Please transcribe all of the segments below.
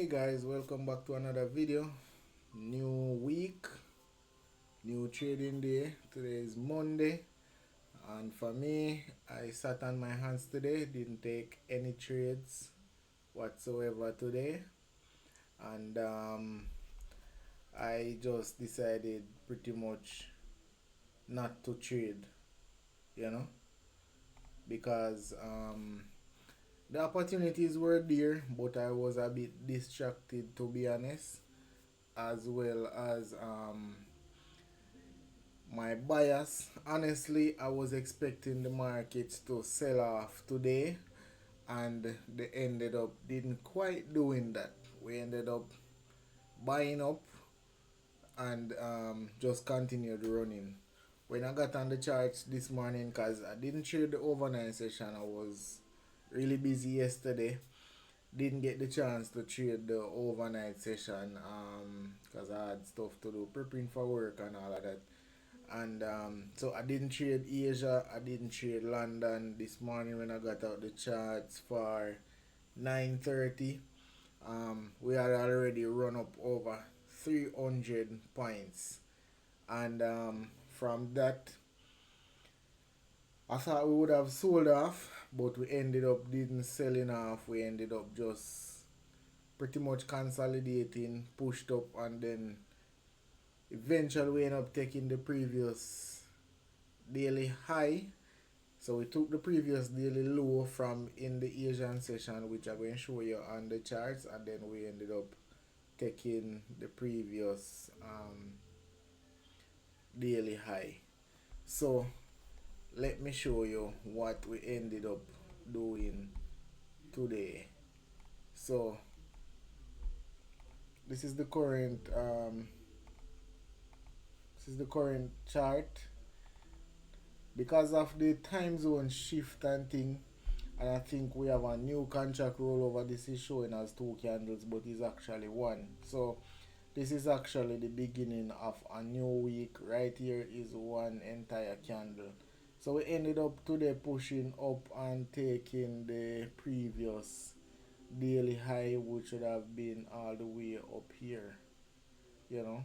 Hey guys, welcome back to another video. New week, new trading day. Today is Monday, and for me, I sat on my hands today, didn't take any trades whatsoever today, and I just decided pretty much not to trade, you know, because the opportunities were there, but I was a bit distracted, to be honest, as well as my bias. Honestly, I was expecting the markets to sell off today, and they ended up didn't quite doing that. We ended up buying up and just continued running. When I got on the charts this morning, because I didn't trade the overnight session, I was really busy yesterday. Didn't get the chance to trade the overnight session because I had stuff to do, prepping for work and all of that. And so I didn't trade Asia, I didn't trade London this morning when I got out the charts for 9:30. We had already run up over 300 points, and from that I thought we would have sold off, but we ended up didn't selling off. We ended up just pretty much consolidating, pushed up, and then eventually we ended up taking the previous daily high. So we took the previous daily low from in the Asian session, which I'm going to show you on the charts, and then we ended up taking the previous daily high. So let me show you what we ended up doing today. So this is the current chart. Because of the time zone shift and thing, and I think we have a new contract rollover. This is showing as two candles, but it's actually one. So this is actually the beginning of a new week. Right here is one entire candle. So we ended up today pushing up and taking the previous daily high, which should have been all the way up here, you know.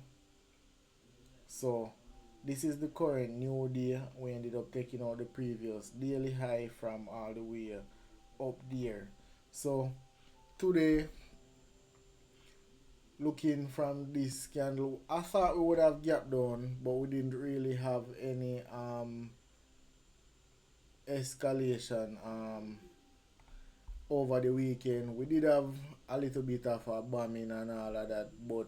So this is the current new day. We ended up taking out the previous daily high from all the way up there. So today, looking from this candle, I thought we would have gap down, but we didn't really have any escalation over the weekend. We did have a little bit of a bombing and all of that, but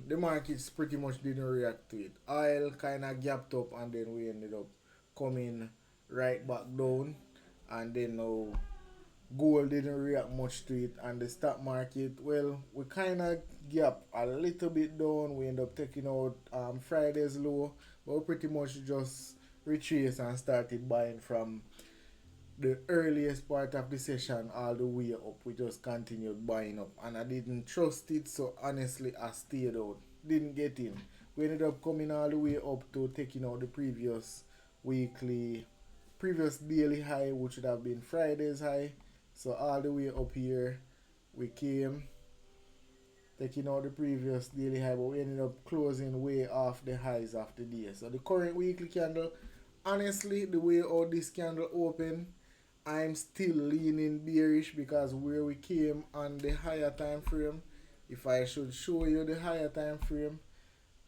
the markets pretty much didn't react to it. Oil kind of gapped up, and then we ended up coming right back down, and then now gold didn't react much to it, and the stock market, well, we kind of gap a little bit down. We end up taking out Friday's low, but we pretty much just retraced and started buying from the earliest part of the session all the way up. We just continued buying up, and I didn't trust it, so honestly I stayed out, didn't get in. We ended up coming all the way up to taking out the previous daily high, which would have been Friday's high. So all the way up here we came, taking out the previous daily high, but we ended up closing way off the highs of the day. So the current weekly candle, honestly, the way all this candle open, I'm still leaning bearish, because where we came on the higher time frame, if I should show you the higher time frame,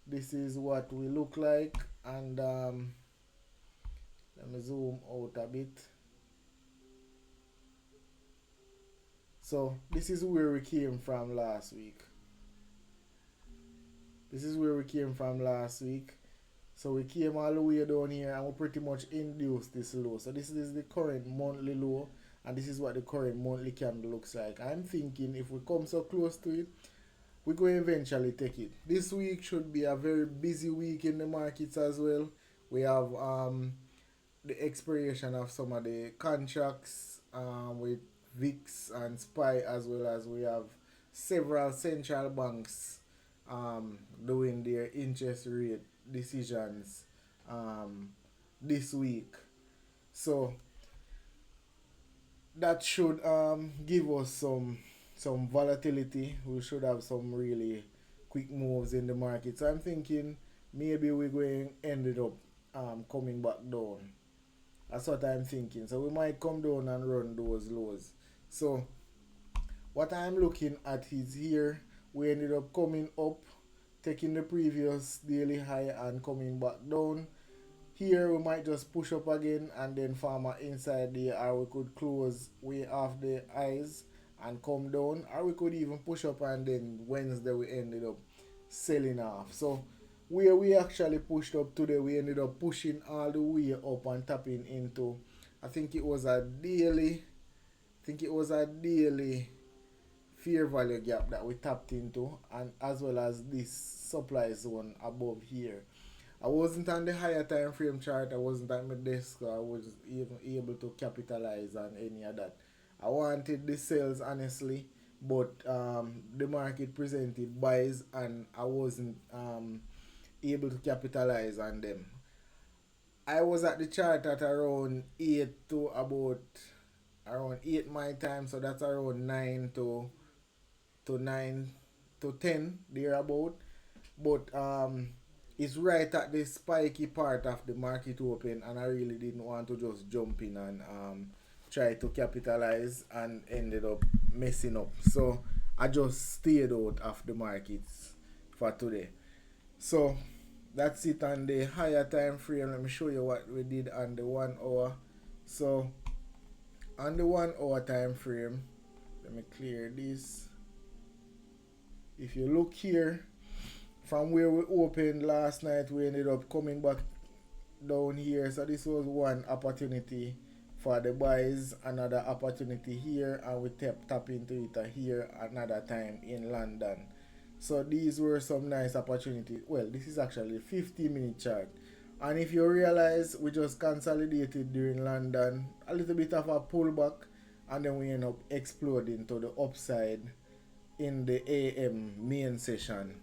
this is what we look like. And let me zoom out a bit. So this is where we came from last week. This is where we came from last week. So we came all the way down here, and we pretty much induced this low. So this is the current monthly low, and this is what the current monthly candle looks like. I'm thinking if we come so close to it, we're going to eventually take it. This week should be a very busy week in the markets as well. We have the expiration of some of the contracts with VIX and SPY, as well as we have several central banks doing their interest rate decisions this week. So that should give us some volatility. We should have some really quick moves in the market. So I'm thinking maybe we're going ended up coming back down. That's what I'm thinking. So we might come down and run those lows. So what I'm looking at is here we ended up coming up, taking the previous daily high and coming back down. Here we might just push up again and then farm a inside there, or we could close way off the highs and come down, or we could even push up and then Wednesday we ended up selling off. So where we actually pushed up today, we ended up pushing all the way up and tapping into, I think it was a daily, fair value gap that we tapped into, and as well as this supply zone above here. I wasn't on the higher time frame chart. I wasn't at my desk. So I was even able to capitalize on any of that. I wanted the sales honestly, but the market presented buys and I wasn't able to capitalize on them. I was at the chart at around 8 to about around 8 my time, so that's around 9 to 9 to 10 thereabout. But it's right at the spiky part of the market open, and I really didn't want to just jump in and try to capitalize and ended up messing up. So I just stayed out of the markets for today. So that's it on the higher time frame. Let me show you what we did on the 1 hour. So on the 1 hour time frame, let me clear this. If you look here, from where we opened last night, we ended up coming back down here. So this was one opportunity for the buys, another opportunity here, and we tap into it here another time in London. So these were some nice opportunities. Well, this is actually 50-minute chart. And if you realize, we just consolidated during London, a little bit of a pullback, and then we end up exploding to the upside in the AM main session.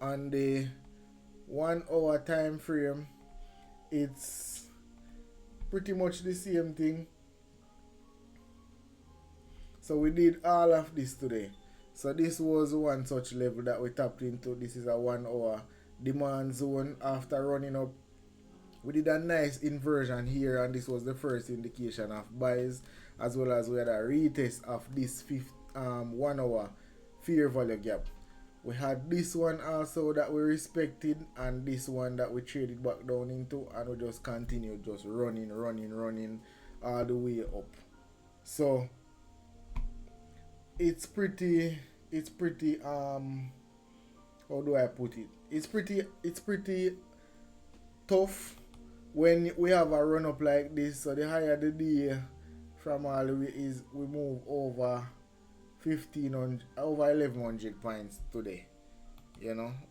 On the 1 hour time frame, it's pretty much the same thing. So we did all of this today. So this was one such level that we tapped into. This is a 1 hour demand zone. After running up, we did a nice inversion here, and this was the first indication of buys, as well as we had a retest of this 1 hour fair value gap. We had this one also that we respected, and this one that we traded back down into, and we just continued just running all the way up. So it's pretty how do I put it? It's pretty tough when we have a run up like this. So the higher the day from all the way is, we move over 1500, over 1100 points today.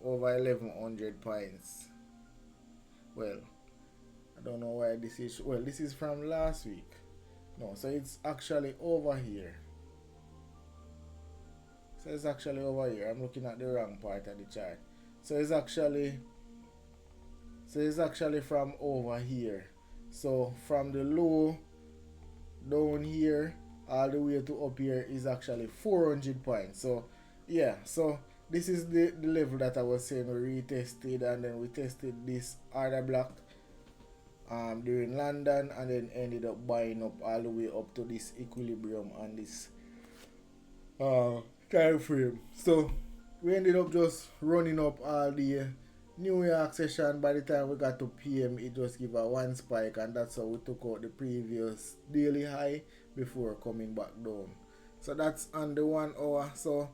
Over 1100 points. Well, I don't know why this is. Well, this is from last week. No, so it's actually over here. I'm looking at the wrong part of the chart. So it's actually from over here. So from the low down here all the way to up here is actually 400 points. So yeah, so this is the level that I was saying we retested, and then we tested this other block during London, and then ended up buying up all the way up to this equilibrium on this time frame. So we ended up just running up all the New York session. By the time we got to PM, it just gave a one spike, and that's how we took out the previous daily high before coming back down. So that's on the 1 hour. So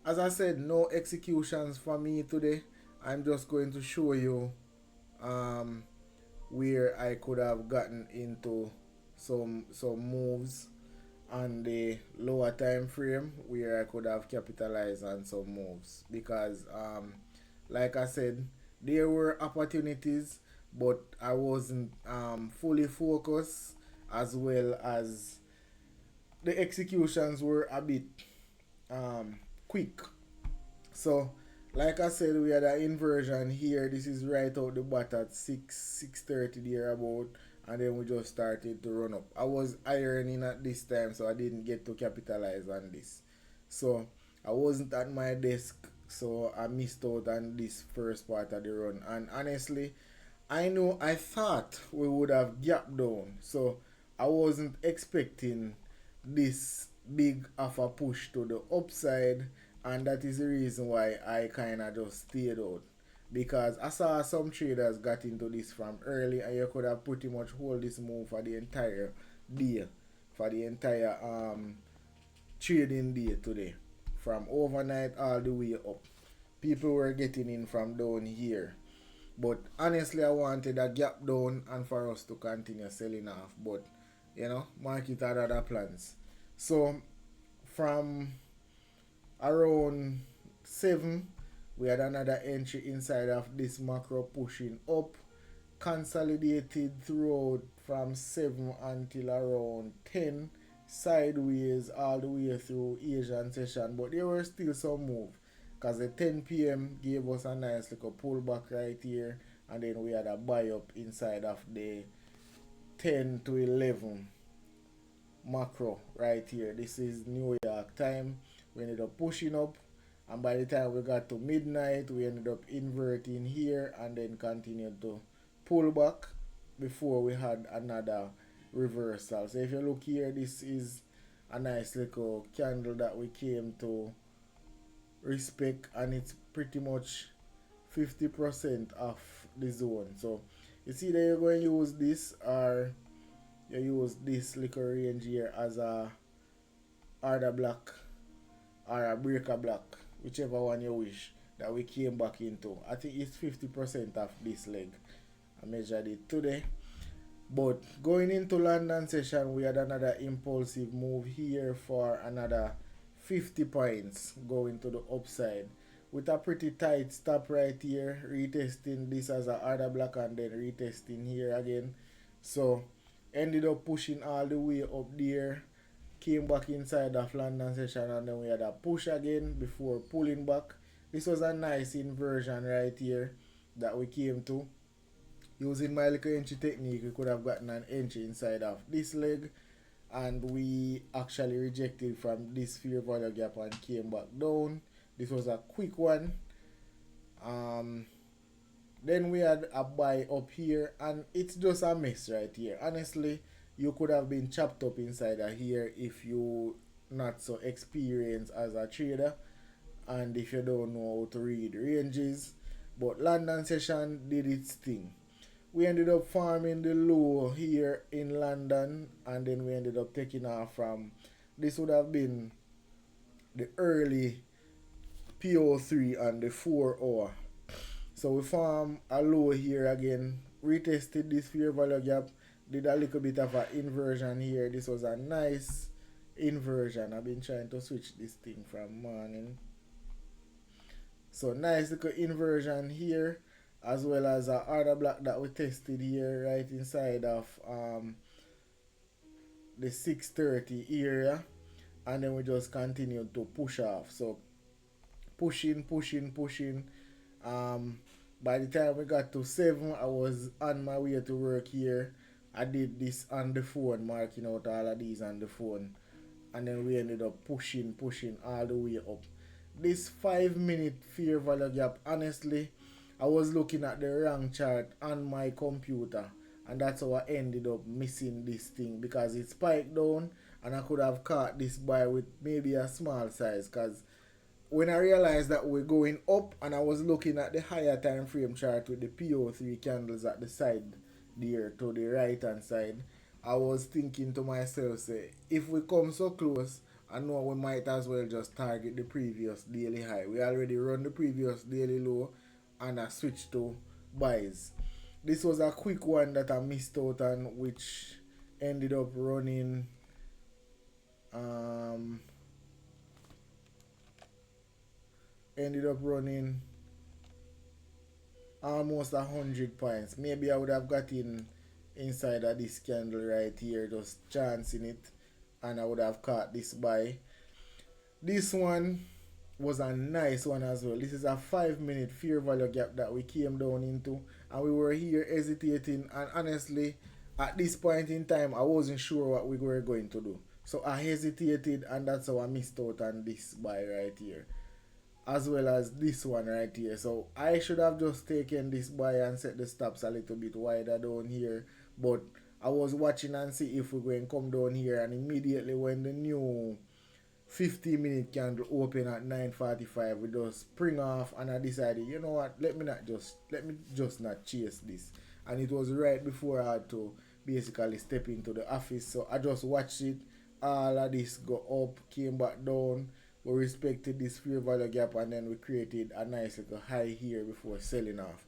as I said, no executions for me today. I'm just going to show you where I could have gotten into some moves on the lower time frame, where I could have capitalized on some moves, because like I said, there were opportunities, but I wasn't fully focused, as well as the executions were a bit quick. So like I said, we had an inversion here. This is right out the bat at 6:30 there about, and then we just started to run up. I was ironing at this time, so I didn't get to capitalize on this. So I wasn't at my desk, so I missed out on this first part of the run. And honestly, I thought we would have gapped down. So I wasn't expecting this big of a push to the upside, and that is the reason why I kind of just stayed out. Because I saw some traders got into this from early, and you could have pretty much hold this move for the entire day, for the entire trading day today, from overnight all the way up. People were getting in from down here, but honestly, I wanted a gap down and for us to continue selling off. But market had other plans. So from around 7, we had another entry inside of this macro pushing up, consolidated throughout from 7 until around 10, sideways all the way through Asian session, but there were still some move because the 10 p.m. gave us a nice little pullback right here, and then we had a buy up inside of the 10 to 11 macro right here. This is New York time. We ended up pushing up, and by the time we got to midnight, we ended up inverting here and then continued to pull back before we had another reversal. So if you look here, this is a nice little candle that we came to respect, and it's pretty much 50% of the zone. So it's either you're going to use this or you use this little range here as a order block or a breaker block, whichever one you wish, that we came back into. I think it's 50% of this leg. I measured it today. But going into London session, we had another impulsive move here for another 50 points going to the upside, with a pretty tight stop right here, retesting this as a order block and then retesting here again. So ended up pushing all the way up there, came back inside of London session, and then we had a push again before pulling back. This was a nice inversion right here that we came to. Using my little entry technique, we could have gotten an entry inside of this leg, and we actually rejected from this fair value gap and came back down. This was a quick one. Then we had a buy up here, and it's just a mess right here. Honestly, you could have been chopped up inside of here if you not so experienced as a trader, and if you don't know how to read ranges. But London session did its thing. We ended up farming the low here in London, and then we ended up taking off from this would have been the early PO3 and the 4 hour. So we farm a low here again, retested this fair value gap, did a little bit of an inversion here. This was a nice inversion. I've been trying to switch this thing from morning. So nice little inversion here, as well as a order block that we tested here right inside of the 630 area, and then we just continued to push off. So pushing. By the time we got to 7, I was on my way to work here. I did this on the phone, marking out all of these on the phone, and then we ended up pushing all the way up. This 5-minute fair value gap, honestly, I was looking at the wrong chart on my computer, and that's how I ended up missing this thing, because it spiked down and I could have caught this buy with maybe a small size. Because when I realized that we're going up, and I was looking at the higher time frame chart with the PO3 candles at the side there to the right hand side, I was thinking to myself, say, if we come so close, I know we might as well just target the previous daily high. We already run the previous daily low, and I switched to buys. This was a quick one that I missed out on, which ended up running almost 100 points. Maybe I would have got in inside of this candle right here, just chancing it, and I would have caught this buy. This one was a nice one as well. This is a 5-minute fair value gap that we came down into, and we were here hesitating, and honestly, at this point in time, I wasn't sure what we were going to do. So I hesitated, and that's how I missed out on this buy right here, as well as this one right here. So I should have just taken this buy and set the stops a little bit wider down here, but I was watching and see if we're going to come down here, and immediately when the new 15-minute candle open at 9:45, we just spring off, and I decided, you know what, let me just not chase this. And it was right before I had to basically step into the office, so I just watched it. All of this go up, came back down. We respected this fair value gap, and then we created a nice little high here before selling off.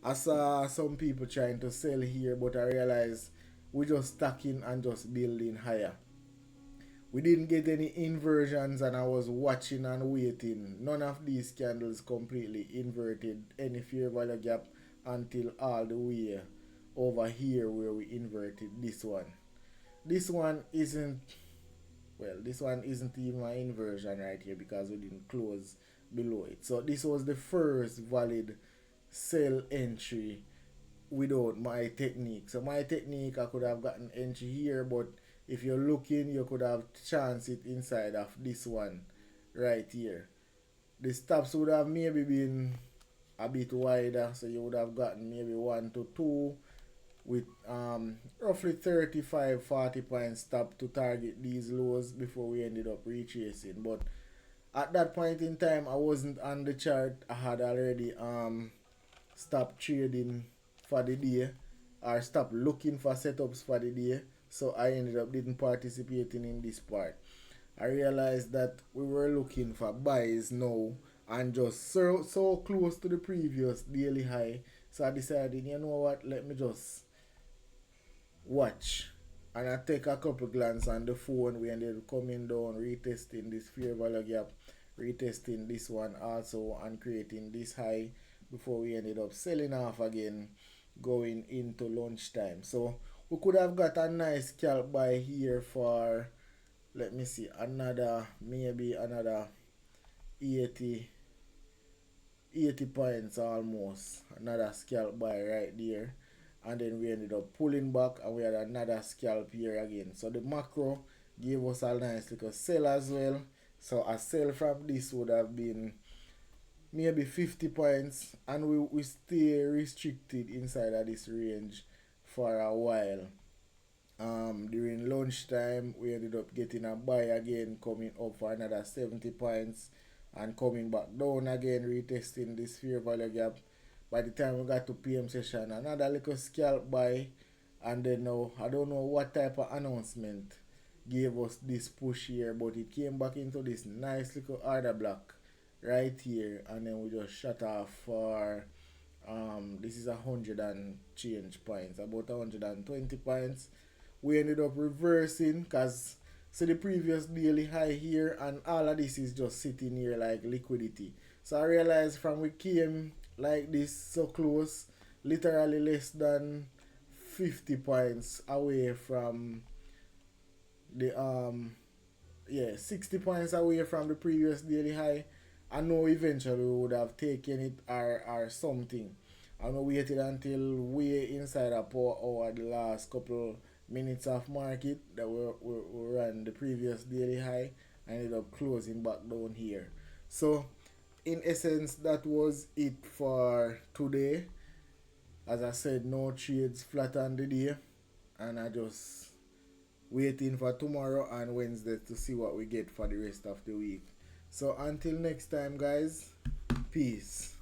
I saw some people trying to sell here, but I realized we just stacking and just building higher. We didn't get any inversions, and I was watching and waiting. None of these candles completely inverted any fair value gap until all the way over here where we inverted this one. This one isn't, well, this one isn't even an inversion right here because we didn't close below it. So this was the first valid sell entry without my technique. So my technique, I could have gotten entry here, but if you're looking, you could have chanced it inside of this one right here. The stops would have maybe been a bit wider, so you would have gotten maybe 1 to 2 with roughly 35-40 points stop to target these lows before we ended up retracing. But at that point in time, I wasn't on the chart. I had already stopped trading for the day, or stopped looking for setups for the day. So I ended up didn't participating in this part. I realized that we were looking for buys now, and just so close to the previous daily high. So I decided, you know what, let me just watch. And I take a couple glance on the phone. We ended up coming down, retesting this fair value gap, retesting this one also, and creating this high before we ended up selling off again going into lunchtime. So we could have got a nice scalp buy here for, let me see, another, maybe another 80 80 points almost. Another scalp buy right there. And then we ended up pulling back, and we had another scalp here again. So the macro gave us a nice little sell as well. So a sell from this would have been maybe 50 points, and we stay restricted inside of this range for a while. During lunchtime, we ended up getting a buy again, coming up for another 70 points, and coming back down again, retesting this fair value gap. By the time we got to PM session, another little scalp buy, and then now I don't know what type of announcement gave us this push here, but it came back into this nice little order block right here, and then we just shut off for this is 100 and change points, about 120 points. We ended up reversing because see the previous daily high here, and all of this is just sitting here like liquidity. So I realized from we came like this so close, literally less than 50 points away from the 60 points away from the previous daily high. I know eventually we would have taken it, or something. I know waited until way inside a power hour, the last couple minutes of market that we ran the previous daily high, and ended up closing back down here. So in essence, that was it for today. As I said, no trades flat on the day, and I just waiting for tomorrow and Wednesday to see what we get for the rest of the week. So until next time, guys, peace.